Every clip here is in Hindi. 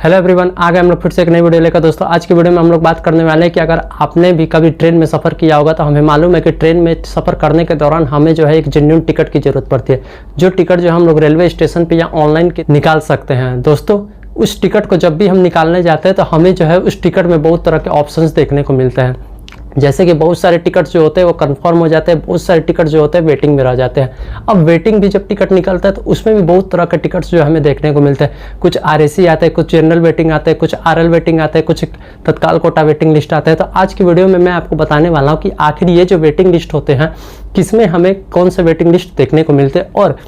हेलो एवरीवन, आ गए हम लोग फिर से एक नई वीडियो लेकर। दोस्तों आज की वीडियो में हम लोग बात करने वाले हैं कि अगर आपने भी कभी ट्रेन में सफ़र किया होगा तो हमें मालूम है कि ट्रेन में सफ़र करने के दौरान हमें जो है एक जेन्युइन टिकट की ज़रूरत पड़ती है। जो टिकट जो हम लोग रेलवे स्टेशन पे या ऑनलाइन निकाल सकते हैं। दोस्तों उस टिकट को जब भी हम निकालने जाते हैं तो हमें जो है उस टिकट में बहुत तरह के ऑप्शंस देखने को मिलते हैं। जैसे कि बहुत सारे टिकट जो होते हैं वो कंफर्म हो जाते हैं, बहुत सारे टिकट जो होते हैं वेटिंग में रह जाते हैं। अब वेटिंग भी जब टिकट निकलता है तो उसमें भी बहुत तरह के टिकट्स जो हमें देखने को मिलते हैं। कुछ आरएसी आते हैं, कुछ जनरल वेटिंग आते हैं, कुछ आरएल वेटिंग आते हैं, कुछ तत्काल कोटा वेटिंग लिस्ट आते हैं। तो आज की वीडियो में मैं आपको बताने वाला हूँ कि आखिर ये जो वेटिंग लिस्ट होते हैं किसमें हमें कौन से वेटिंग लिस्ट देखने को मिलते हैं, और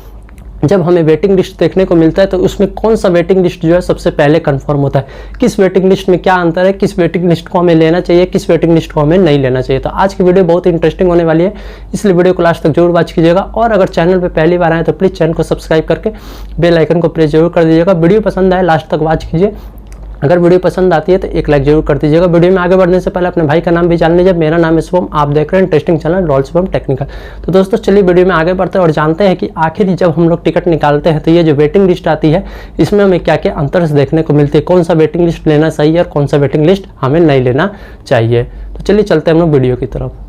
जब हमें वेटिंग लिस्ट देखने को मिलता है तो उसमें कौन सा वेटिंग लिस्ट जो है सबसे पहले कंफर्म होता है, किस वेटिंग लिस्ट में क्या अंतर है, किस वेटिंग लिस्ट को हमें लेना चाहिए, किस वेटिंग लिस्ट को हमें नहीं लेना चाहिए। तो आज की वीडियो बहुत इंटरेस्टिंग होने वाली है, इसलिए वीडियो को लास्ट तक जरूर वॉच कीजिएगा। और अगर चैनल पर पहली बार आए तो प्लीज़ चैनल को सब्सक्राइब करके बेल आइकन को प्रेस जरूर कर दीजिएगा। वीडियो पसंद आए लास्ट तक वॉच कीजिए। अगर वीडियो पसंद आती है तो एक लाइक जरूर कर दीजिएगा। वीडियो में आगे बढ़ने से पहले अपने भाई का नाम भी जान लीजिए। मेरा नाम है शुभम, आप देख रहे हैं interesting channel royal Shubham technical. तो दोस्तों चलिए वीडियो में आगे बढ़ते हैं और जानते हैं कि आखिर जब हम लोग टिकट निकालते हैं तो ये जो वेटिंग लिस्ट आती है इसमें हमें क्या क्या अंतर देखने को मिलती है, कौन सा वेटिंग लिस्ट लेना चाहिए और कौन सा वेटिंग लिस्ट हमें नहीं लेना चाहिए। तो चलिए चलते हैं हम लोग वीडियो की तरफ।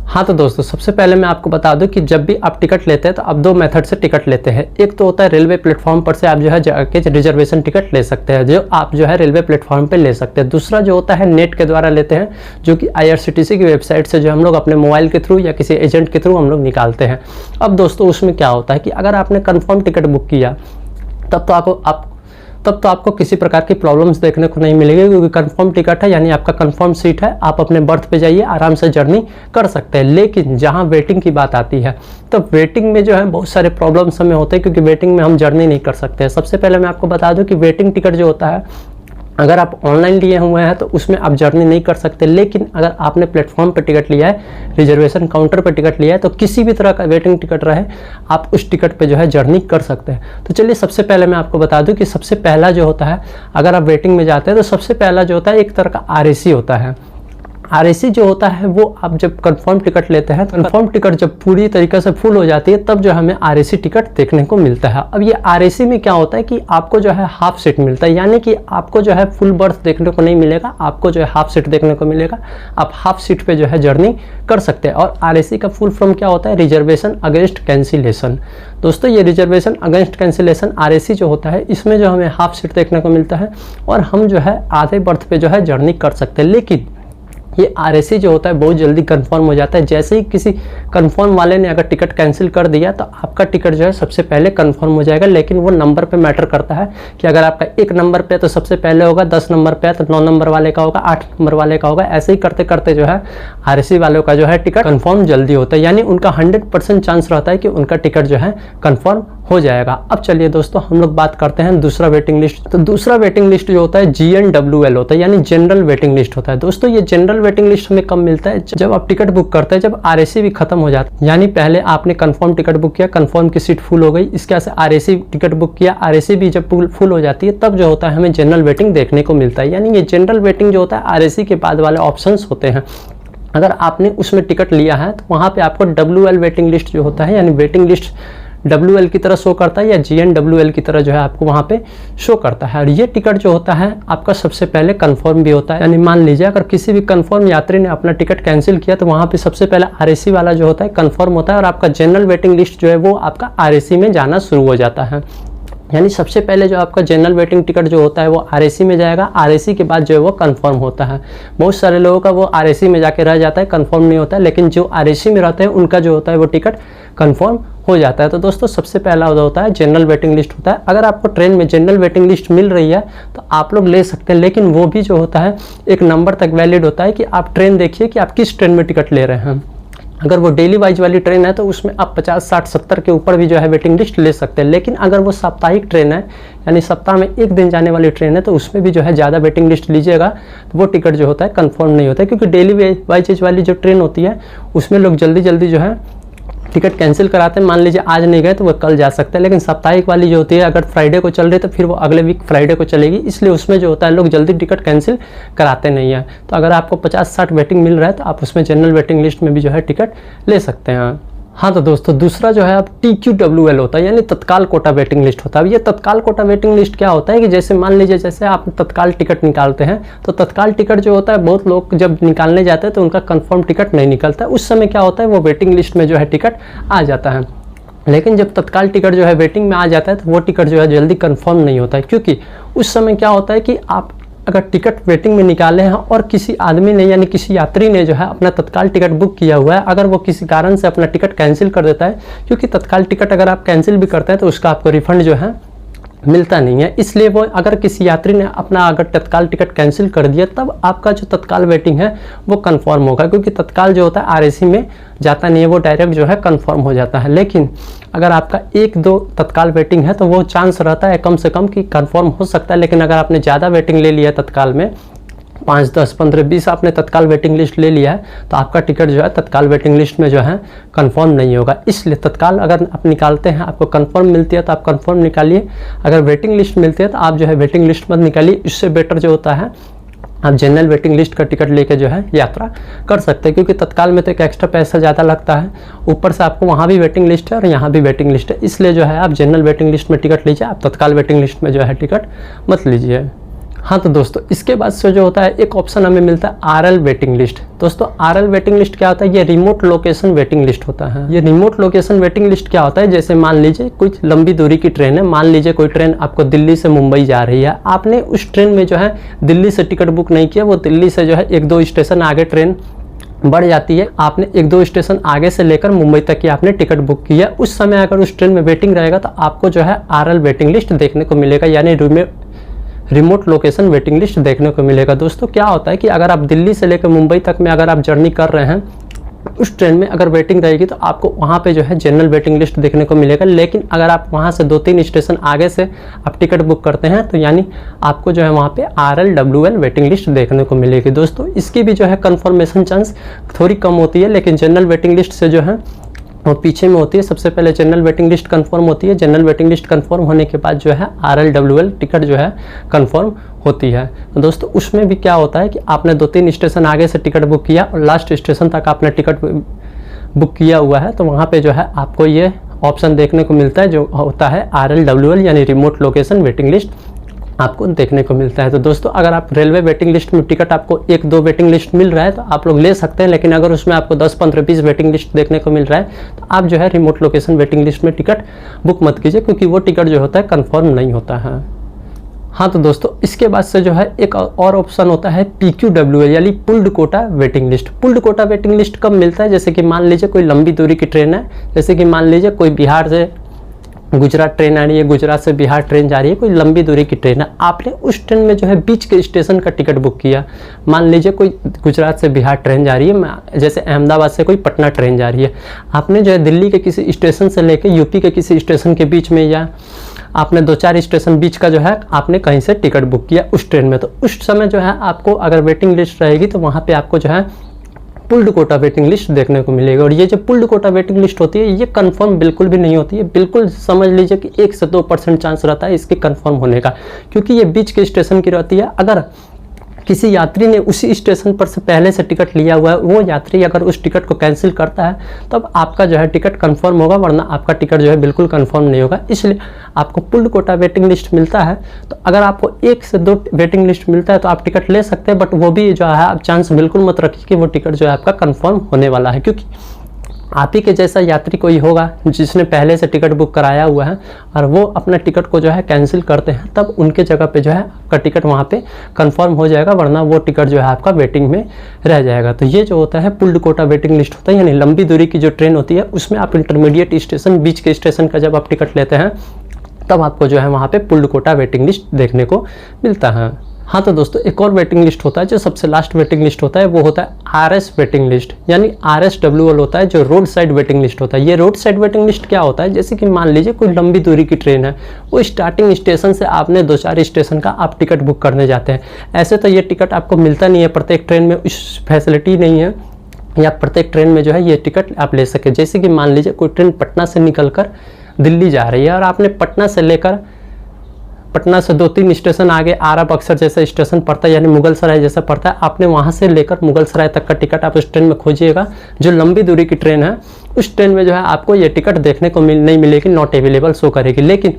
हाँ तो दोस्तों सबसे पहले मैं आपको बता दूं कि जब भी आप टिकट लेते हैं तो आप दो मेथड से टिकट लेते हैं। एक तो होता है रेलवे प्लेटफॉर्म पर से आप जो है जाके रिजर्वेशन टिकट ले सकते हैं, जो आप जो है रेलवे प्लेटफॉर्म पे ले सकते हैं। दूसरा जो होता है नेट के द्वारा लेते हैं, जो कि IRCTC की वेबसाइट से जो हम लोग अपने मोबाइल के थ्रू या किसी एजेंट के थ्रू हम लोग निकालते हैं। अब दोस्तों उसमें क्या होता है कि अगर आपने कन्फर्म टिकट बुक किया तब तो आपको किसी प्रकार की प्रॉब्लम्स देखने को नहीं मिलेगी, क्योंकि कंफर्म टिकट है यानी आपका कंफर्म सीट है, आप अपने बर्थ पे जाइए आराम से जर्नी कर सकते हैं। लेकिन जहां वेटिंग की बात आती है तो वेटिंग में जो है बहुत सारे प्रॉब्लम्स हमें होते हैं, क्योंकि वेटिंग में हम जर्नी नहीं कर सकते हैं। सबसे पहले मैं आपको बता दूं कि वेटिंग टिकट जो होता है अगर आप ऑनलाइन लिए हुए हैं तो उसमें आप जर्नी नहीं कर सकते। लेकिन अगर आपने प्लेटफॉर्म पर टिकट लिया है, रिजर्वेशन काउंटर पर टिकट लिया है, तो किसी भी तरह का वेटिंग टिकट रहे आप उस टिकट पे जो है जर्नी कर सकते हैं। तो चलिए सबसे पहले मैं आपको बता दूं कि सबसे पहला जो होता है अगर आप वेटिंग में जाते हैं तो सबसे पहला जो होता है एक तरह का RAC होता है। RAC जो होता है वो आप जब कंफर्म टिकट लेते हैं, कंफर्म टिकट जब पूरी तरीके से फुल हो जाती है तब जो हमें RAC टिकट देखने को मिलता है। अब ये RAC में क्या होता है कि आपको जो है हाफ सीट मिलता है, यानी कि आपको जो है फुल बर्थ देखने को नहीं मिलेगा, आपको जो है हाफ सीट देखने को मिलेगा। आप हाफ सीट पे जो है जर्नी कर सकते हैं। और RAC का फुल फॉर्म क्या होता है, रिजर्वेशन अगेंस्ट कैंसिलेशन। दोस्तों ये रिजर्वेशन अगेंस्ट कैंसिलेशन RAC जो होता है इसमें जो हमें हाफ सीट देखने को मिलता है और हम जो है आधे बर्थ पे जो है जर्नी कर सकते हैं। लेकिन ये RAC जो होता है बहुत जल्दी कंफर्म हो जाता है। जैसे ही किसी कंफर्म वाले ने अगर टिकट कैंसिल कर दिया तो आपका टिकट जो है सबसे पहले कंफर्म हो जाएगा। लेकिन वो नंबर पे मैटर करता है कि अगर आपका 1 नंबर पे तो सबसे पहले होगा, 10 नंबर पे तो 9 नंबर वाले का होगा, 8 नंबर वाले का होगा। ऐसे ही करते करते जो है RAC वालों का जो है टिकट कंफर्म जल्दी होता है, यानी उनका 100% चांस रहता है कि उनका टिकट जो है कंफर्म हो जाएगा। अब चलिए दोस्तों हम लोग बात करते हैं दूसरा वेटिंग लिस्ट। तो दूसरा वेटिंग लिस्ट जो होता है GNWL होता है, यानी जनरल वेटिंग लिस्ट होता है। दोस्तों ये जनरल वेटिंग लिस्ट हमें कब मिलता है, जब आप टिकट बुक करते हैं, जब RAC भी खत्म हो जाता है। यानी पहले आपने कंफर्म टिकट बुक किया, कंफर्म की सीट फुल हो गई, इसके बाद से RAC टिकट बुक किया, RAC भी जब फुल हो जाती है तब जो होता है हमें जनरल वेटिंग देखने को मिलता है। यानी ये जनरल वेटिंग जो होता है RAC के बाद वाले ऑप्शंस होते हैं। अगर आपने उसमें टिकट लिया है तो वहाँ पे आपको WL वेटिंग लिस्ट जो होता है, यानी वेटिंग लिस्ट WL की तरह शो करता है या GNWL की तरह जो है आपको वहाँ पे शो करता है। और ये टिकट जो होता है आपका सबसे पहले कंफर्म भी होता है। यानी मान लीजिए अगर किसी भी कंफर्म यात्री ने अपना टिकट कैंसिल किया तो वहाँ पे सबसे पहले RAC वाला जो होता है कंफर्म होता है और आपका जनरल वेटिंग लिस्ट जो है वो आपका RAC में जाना शुरू हो जाता है। यानी सबसे पहले जो आपका जनरल वेटिंग टिकट जो होता है वो RAC में जाएगा, RAC के बाद जो है वो कंफर्म होता है। बहुत सारे लोगों का वो RAC में जाके रह जाता है, कंफर्म नहीं होता है, लेकिन जो RAC में रहते हैं उनका जो होता है वो टिकट कंफर्म हो जाता है। तो दोस्तों सबसे पहला होता है जनरल वेटिंग लिस्ट होता है। अगर आपको ट्रेन में जनरल वेटिंग लिस्ट मिल रही है तो आप लोग ले सकते हैं, लेकिन वो भी जो होता है एक नंबर तक वैलिड होता है कि आप ट्रेन देखिए कि आप किस ट्रेन में टिकट ले रहे हैं। अगर वो डेली वाइज वाली ट्रेन है तो उसमें आप 50, 60, 70 के ऊपर भी जो है वेटिंग लिस्ट ले सकते हैं। लेकिन अगर वो साप्ताहिक ट्रेन है यानी सप्ताह में एक दिन जाने वाली ट्रेन है तो उसमें भी जो है ज़्यादा वेटिंग लिस्ट लीजिएगा तो वो टिकट जो होता है कंफर्म नहीं होता है, क्योंकि डेली वाइज वाली जो ट्रेन होती है उसमें लोग जल्दी जल्दी जो है टिकट कैंसिल कराते हैं। मान लीजिए आज नहीं गए तो वो कल जा सकते हैं, लेकिन साप्ताहिक वाली जो होती है अगर फ्राइडे को चल रही है तो फिर वो अगले वीक फ्राइडे को चलेगी, इसलिए उसमें जो होता है लोग जल्दी टिकट कैंसिल कराते नहीं हैं। तो अगर आपको 50-60 वेटिंग मिल रहा है तो आप उसमें जनरल वेटिंग लिस्ट में भी जो है टिकट ले सकते हैं। हाँ तो दोस्तों दूसरा जो है अब TQWL होता है, यानी तत्काल कोटा वेटिंग लिस्ट होता है। अब ये तत्काल कोटा वेटिंग लिस्ट क्या होता है कि जैसे मान लीजिए जैसे आप तत्काल टिकट निकालते हैं, तो तत्काल टिकट जो होता है बहुत लोग जब निकालने जाते हैं तो उनका कंफर्म टिकट नहीं निकलता है। उस समय क्या होता है वो वेटिंग लिस्ट में जो है टिकट आ जाता है। लेकिन जब तत्काल टिकट जो है वेटिंग में आ जाता है तो वो टिकट जो है जल्दी कंफर्म नहीं होता है, क्योंकि उस समय क्या होता है कि आप अगर टिकट वेटिंग में निकाले हैं और किसी आदमी ने यानी किसी यात्री ने जो है अपना तत्काल टिकट बुक किया हुआ है, अगर वो किसी कारण से अपना टिकट कैंसिल कर देता है, क्योंकि तत्काल टिकट अगर आप कैंसिल भी करते हैं तो उसका आपको रिफंड जो है मिलता नहीं है। इसलिए वो अगर किसी यात्री ने अपना अगर तत्काल टिकट कैंसिल कर दिया तब आपका जो तत्काल वेटिंग है वो कंफर्म होगा, क्योंकि तत्काल जो होता है RAC में जाता नहीं है, वो डायरेक्ट जो है कंफर्म हो जाता है। लेकिन अगर आपका 1-2 तत्काल वेटिंग है तो वो चांस रहता है कम से कम कि कंफर्म हो सकता है। लेकिन अगर आपने ज़्यादा वेटिंग ले लिया तत्काल में 5, 10, 15, 20 आपने तत्काल वेटिंग लिस्ट ले लिया है तो आपका टिकट जो है तत्काल वेटिंग लिस्ट में जो है कंफर्म नहीं होगा। इसलिए तत्काल अगर आप निकालते हैं, आपको कंफर्म मिलती है तो आप कंफर्म निकालिए, अगर वेटिंग लिस्ट मिलती है तो आप जो है वेटिंग लिस्ट मत निकालिए। इससे बेटर जो होता है आप जनरल वेटिंग लिस्ट का टिकट लेके जो है यात्रा कर सकते हैं, क्योंकि तत्काल में तो एक एक्स्ट्रा पैसा ज़्यादा लगता है, ऊपर से आपको वहाँ भी वेटिंग लिस्ट है और यहाँ भी वेटिंग लिस्ट है। इसलिए जो है आप जनरल वेटिंग लिस्ट में टिकट लीजिए, आप तत्काल वेटिंग लिस्ट में जो है टिकट मत लीजिए। हाँ तो दोस्तों इसके बाद से जो होता है एक ऑप्शन हमें मिलता है RL वेटिंग लिस्ट। दोस्तों RL वेटिंग लिस्ट क्या होता है? ये रिमोट लोकेशन वेटिंग लिस्ट होता है। ये रिमोट लोकेशन वेटिंग लिस्ट क्या होता है? जैसे मान लीजिए कुछ लंबी दूरी की ट्रेन है, मान लीजिए कोई ट्रेन आपको दिल्ली से मुंबई जा रही है, आपने उस ट्रेन में जो है दिल्ली से टिकट बुक नहीं किया, वो दिल्ली से जो है 1-2 स्टेशन आगे ट्रेन बढ़ जाती है, आपने 1-2 स्टेशन आगे से लेकर मुंबई तक की आपने टिकट बुक किया, उस समय अगर उस ट्रेन में वेटिंग रहेगा तो आपको जो है RL वेटिंग लिस्ट देखने को मिलेगा, यानी रिमोट लोकेशन वेटिंग लिस्ट देखने को मिलेगा। दोस्तों क्या होता है कि अगर आप दिल्ली से लेकर मुंबई तक में अगर आप जर्नी कर रहे हैं, उस ट्रेन में अगर वेटिंग रहेगी तो आपको वहाँ पे जो है जनरल वेटिंग लिस्ट देखने को मिलेगा। लेकिन अगर आप वहाँ से 2-3 स्टेशन आगे से आप टिकट बुक करते हैं तो यानी आपको जो है वहाँ पे RLWL वेटिंग लिस्ट देखने को मिलेगी। दोस्तों इसकी भी जो है कंफर्मेशन चांस थोड़ी कम होती है, लेकिन जनरल वेटिंग लिस्ट से जो है वो पीछे में होती है। सबसे पहले जनरल वेटिंग लिस्ट कंफर्म होती है, जनरल वेटिंग लिस्ट कंफर्म होने के बाद जो है RLWL टिकट जो है कंफर्म होती है। तो दोस्तों उसमें भी क्या होता है कि आपने 2-3 स्टेशन आगे से टिकट बुक किया और लास्ट स्टेशन तक आपने टिकट बुक किया हुआ है, तो वहाँ पे जो है आपको ये ऑप्शन देखने को मिलता है जो होता है RLWL यानी रिमोट लोकेशन वेटिंग लिस्ट आपको देखने को मिलता है। तो दोस्तों अगर आप रेलवे वेटिंग लिस्ट में टिकट आपको 1-2 वेटिंग लिस्ट मिल रहा है तो आप लोग ले सकते हैं, लेकिन अगर उसमें आपको 10, 15, 20 वेटिंग लिस्ट देखने को मिल रहा है तो आप जो है रिमोट लोकेशन वेटिंग लिस्ट में टिकट बुक मत कीजिए, क्योंकि वो टिकट जो होता है कन्फर्म नहीं होता है। हाँ तो दोस्तों इसके बाद से जो है एक और ऑप्शन होता है PQWL यानी pooled quota waiting list. Pooled quota waiting list कब मिलता है? जैसे कि मान लीजिए कोई लंबी दूरी की ट्रेन है, जैसे कि मान लीजिए कोई बिहार से गुजरात ट्रेन आ रही है, गुजरात से बिहार ट्रेन जा रही है, कोई लंबी दूरी की ट्रेन है, आपने उस ट्रेन में जो है बीच के स्टेशन का टिकट बुक किया। मान लीजिए कोई गुजरात से बिहार ट्रेन जा रही है, जैसे अहमदाबाद से कोई पटना ट्रेन जा रही है, आपने जो है दिल्ली के किसी स्टेशन से लेकर यूपी के किसी स्टेशन के बीच में या आपने 2-4 स्टेशन बीच का जो है आपने कहीं से टिकट बुक किया उस ट्रेन में, तो उस समय जो है आपको अगर वेटिंग लिस्ट रहेगी तो वहाँ पे आपको जो है पुल्ड कोटा वेटिंग लिस्ट देखने को मिलेगी। और ये जो पुल्ड कोटा वेटिंग लिस्ट होती है ये कंफर्म बिल्कुल भी नहीं होती है, बिल्कुल समझ लीजिए कि 1 से 2% चांस रहता है इसके कंफर्म होने का, क्योंकि ये बीच के स्टेशन की रहती है। अगर किसी यात्री ने उसी स्टेशन पर से पहले से टिकट लिया हुआ है, वो यात्री अगर उस टिकट को कैंसिल करता है तब आपका जो है टिकट कंफर्म होगा, वरना आपका टिकट जो है बिल्कुल कंफर्म नहीं होगा। इसलिए आपको पुल्ड कोटा वेटिंग लिस्ट मिलता है तो अगर आपको 1 से 2 वेटिंग लिस्ट मिलता है तो आप टिकट ले सकते हैं, बट वो भी जो है आप चांस बिल्कुल मत रखिए कि वो टिकट जो है आपका कंफर्म होने वाला है, क्योंकि आप ही के जैसा यात्री कोई होगा जिसने पहले से टिकट बुक कराया हुआ है और वो अपना टिकट को जो है कैंसिल करते हैं, तब उनके जगह पे जो है आपका टिकट वहाँ पे कंफर्म हो जाएगा, वरना वो टिकट जो है आपका वेटिंग में रह जाएगा। तो ये जो होता है पुल्ड कोटा वेटिंग लिस्ट होता है, यानी लंबी दूरी की जो ट्रेन होती है उसमें आप इंटरमीडिएट स्टेशन बीच के स्टेशन का जब आप टिकट लेते हैं तब आपको जो है वहाँ पे पुल्ड कोटा वेटिंग लिस्ट देखने को मिलता है। हाँ तो दोस्तों एक और वेटिंग लिस्ट होता है जो सबसे लास्ट वेटिंग लिस्ट होता है, वो होता है RS वेटिंग लिस्ट यानी RSWL होता है, जो रोड साइड वेटिंग लिस्ट होता है। ये रोड साइड वेटिंग लिस्ट क्या होता है? जैसे कि मान लीजिए कोई लंबी दूरी की ट्रेन है, वो स्टार्टिंग स्टेशन से आपने 2-4 स्टेशन का आप टिकट बुक करने जाते हैं। ऐसे तो ये टिकट आपको मिलता नहीं है, प्रत्येक ट्रेन में उस फैसिलिटी नहीं है या प्रत्येक ट्रेन में जो है ये टिकट आप ले सके। जैसे कि मान लीजिए कोई ट्रेन पटना से निकल कर दिल्ली जा रही है और आपने पटना से लेकर पटना से 2-3 स्टेशन आगे आरा बक्सर जैसा स्टेशन पड़ता है, यानी मुगल सराय जैसा पड़ता है। आपने वहाँ से लेकर मुगल सराय तक का टिकट आप उस ट्रेन में खोजिएगा। जो लंबी दूरी की ट्रेन है उस ट्रेन में जो है आपको ये टिकट देखने को नहीं मिलेगी, नॉट अवेलेबल शो करेगी। लेकिन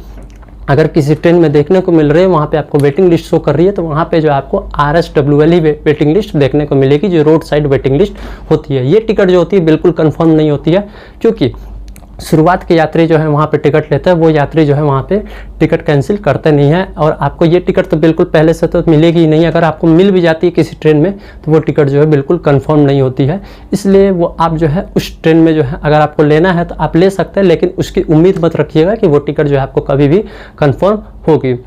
अगर किसी ट्रेन में देखने को मिल रही है, वहाँ पे आपको वेटिंग लिस्ट शो कर रही है, तो वहाँ पे जो आपको RSWL ही वेटिंग लिस्ट देखने को मिलेगी, जो रोड साइड वेटिंग लिस्ट होती है। ये टिकट जो होती है बिल्कुल कंफर्म नहीं होती है, क्योंकि शुरुआत के यात्री जो है वहाँ पे टिकट लेते हैं, वो यात्री जो है वहाँ पे टिकट कैंसिल करते नहीं है। और आपको ये टिकट तो बिल्कुल पहले से तो मिलेगी ही नहीं। अगर आपको मिल भी जाती है किसी ट्रेन में तो वो टिकट जो है बिल्कुल कंफर्म नहीं होती है। इसलिए वो आप जो है उस ट्रेन में जो है अगर आपको लेना है तो आप ले सकते हैं, लेकिन उसकी उम्मीद मत रखिएगा कि वो टिकट जो है आपको कभी भी कंफर्म होगी।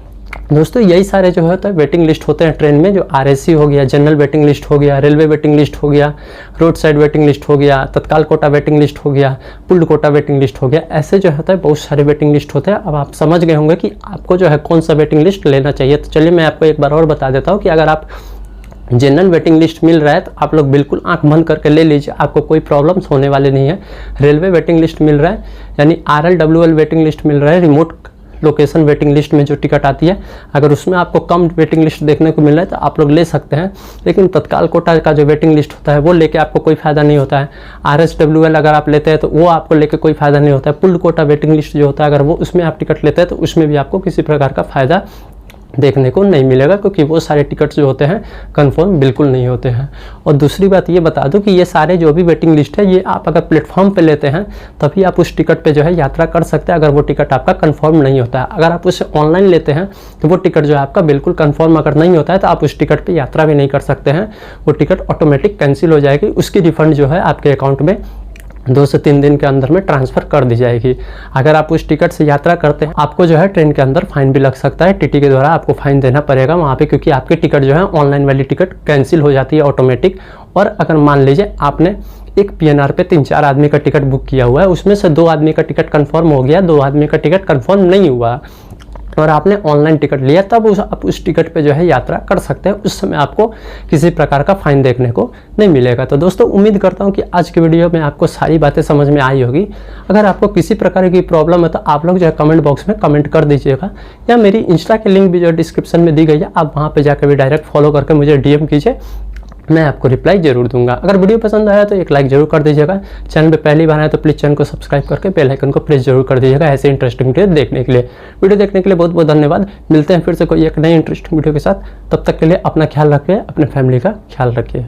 दोस्तों यही सारे जो है वेटिंग लिस्ट होते हैं ट्रेन में, जो RAC हो गया, जनरल वेटिंग लिस्ट हो गया, रेलवे वेटिंग लिस्ट हो गया, रोड साइड वेटिंग लिस्ट हो गया, तत्काल कोटा वेटिंग लिस्ट हो गया, पुल्ड कोटा वेटिंग लिस्ट हो गया। ऐसे जो होता है बहुत सारे वेटिंग लिस्ट होते हैं। अब आप समझ गए होंगे कि आपको जो है कौन सा वेटिंग लिस्ट लेना चाहिए। तो चलिए मैं आपको एक बार और बता देता हूँ कि अगर आप जनरल वेटिंग लिस्ट मिल रहा है तो आप लोग बिल्कुल आंख बंद करके ले लीजिए, आपको कोई प्रॉब्लम्स होने वाले नहीं है। रेलवे वेटिंग लिस्ट मिल रहा है, यानी RLWL वेटिंग लिस्ट मिल रहा है, रिमोट लोकेशन वेटिंग लिस्ट में जो टिकट आती है, अगर उसमें आपको कम वेटिंग लिस्ट देखने को मिल रहा है तो आप लोग ले सकते हैं। लेकिन तत्काल कोटा का जो वेटिंग लिस्ट होता है वो लेके आपको कोई फायदा नहीं होता है। RSWL अगर आप लेते हैं तो वो आपको लेके कोई फायदा नहीं होता है। पुल्ड कोटा वेटिंग लिस्ट जो होता है, अगर वो उसमें आप टिकट लेते हैं तो उसमें भी आपको किसी प्रकार का फायदा देखने को नहीं मिलेगा, क्योंकि वो सारे टिकट्स जो होते हैं कंफर्म बिल्कुल नहीं होते हैं। और दूसरी बात ये बता दूं कि ये सारे जो भी वेटिंग लिस्ट है, ये आप अगर प्लेटफॉर्म पे लेते हैं तभी आप उस टिकट पे जो है यात्रा कर सकते हैं, अगर वो टिकट आपका कंफर्म नहीं होता है। अगर आप उसे ऑनलाइन लेते हैं तो वो टिकट जो है आपका बिल्कुल कंफर्म अगर नहीं होता है तो आप उस टिकट पर यात्रा भी नहीं कर सकते हैं, वो टिकट ऑटोमेटिक कैंसिल हो जाएगी। उसकी रिफंड जो है आपके अकाउंट में 2 से 3 दिन के अंदर में ट्रांसफ़र कर दी जाएगी। अगर आप उस टिकट से यात्रा करते हैं, आपको जो है ट्रेन के अंदर फाइन भी लग सकता है। TT के द्वारा आपको फाइन देना पड़ेगा वहाँ पे, क्योंकि आपकी टिकट जो है ऑनलाइन वाली टिकट कैंसिल हो जाती है ऑटोमेटिक। और अगर मान लीजिए आपने एक PNR पे 3-4 आदमी का टिकट बुक किया हुआ है, उसमें से 2 आदमी का टिकट कन्फर्म हो गया, 2 आदमी का टिकट कन्फर्म नहीं हुआ और आपने ऑनलाइन टिकट लिया, तब आप उस टिकट पे जो है यात्रा कर सकते हैं। उस समय आपको किसी प्रकार का फाइन देखने को नहीं मिलेगा। तो दोस्तों उम्मीद करता हूँ कि आज के वीडियो में आपको सारी बातें समझ में आई होगी। अगर आपको किसी प्रकार की प्रॉब्लम है तो आप लोग जो है कमेंट बॉक्स में कमेंट कर दीजिएगा, या मेरी इंस्टा की लिंक भी जो डिस्क्रिप्शन में दी गई है, आप वहाँ पर जाकर भी डायरेक्ट फॉलो करके मुझे DM कीजिए, मैं आपको रिप्लाई जरूर दूंगा। अगर वीडियो पसंद आया तो एक लाइक जरूर कर दीजिएगा। चैनल पे पहली बार आए तो प्लीज़ चैनल को सब्सक्राइब करके बेल आइकन को प्रेस जरूर कर दीजिएगा, ऐसे इंटरेस्टिंग वीडियो देखने के लिए। वीडियो देखने के लिए बहुत बहुत धन्यवाद। मिलते हैं फिर से कोई एक नई इंटरेस्टिंग वीडियो के साथ। तब तक के लिए अपना ख्याल रखिए, अपने फैमिली का ख्याल रखिए।